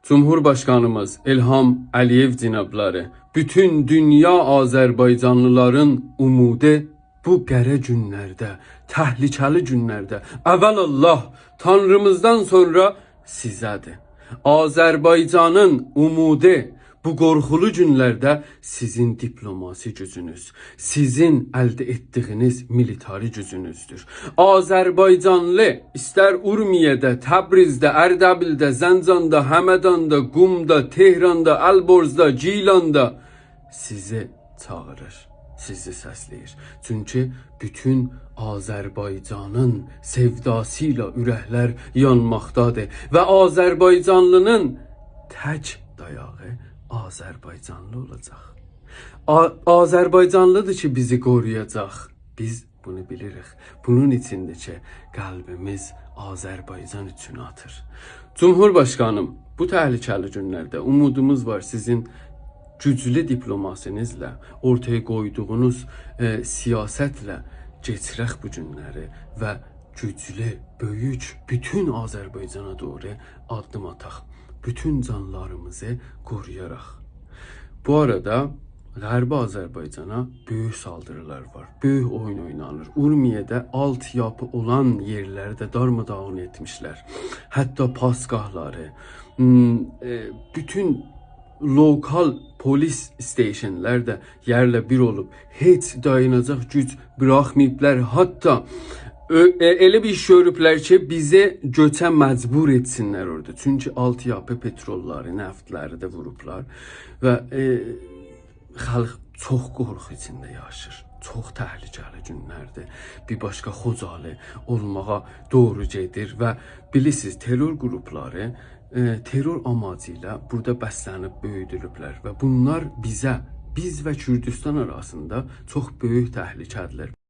Cumhurbaşkanımız İlham Əliyev cənabları, bütün dünya Azərbaycanlıların umudu bu qərə günlərdə, təhlükəli günlərdə, əvvəlallah Tanrımızdan sonra sizədir. Azərbaycanın umudu bu qorxulu günlərdə sizin diplomasi gücünüz, sizin əldə etdiyiniz militari gücünüzdür. Azərbaycanlı istər Urmiyədə, Təbrizdə, Ərdəbildə, Zəncanda, Həmədanda, Qumda, Tehranda, Əlborzda, Gilanda sizi çağırır, sizi səsləyir. Çünki bütün Azərbaycanın sevdasıyla ürəklər yanmaqdadır və Azərbaycanlının tək dayağı Azərbaycanlı olacaq. Azərbaycanlıdır ki bizi qoruyacaq. Biz bunu bilirik. Bunun içindir ki qəlbimiz Azərbaycan üçün atır. Cumhurbaşkanım, bu təhlükəli günlərdə umudumuz var sizin güclü diplomasinizlə, ortaya qoyduğunuz siyasətlə keçirək bu günləri və güclü, böyük, bütün Azərbaycana doğru addım ataq. Bütün canlarımızı koruyaraq. Bu arada Qərbi Azərbaycana böyük saldırılar var. Böyük oyun oynanır. Urmiyədə altyapı olan yerləri də darmadağın etmişlər. Hətta pasgahları, bütün lokal polis stationlər də yerlə bir olub. Heç dayanacaq güc buraxmayıblar. Hatta elə bir iş görüblər ki, bizi göçə məcbur etsinlər orada. Çünki altyapı petrolları, nəftləri də vurublar və xalq çox qorxu içində yaşır. Çox təhlükəli günlərdir. Bir başqa Xocalı olmağa doğru gedir və bilirsiniz terror qrupları terror amacı ilə burada bəslənib böyüdülüblər və bunlar bizə, biz və Kürdistan arasında çox böyük təhlükədirlər.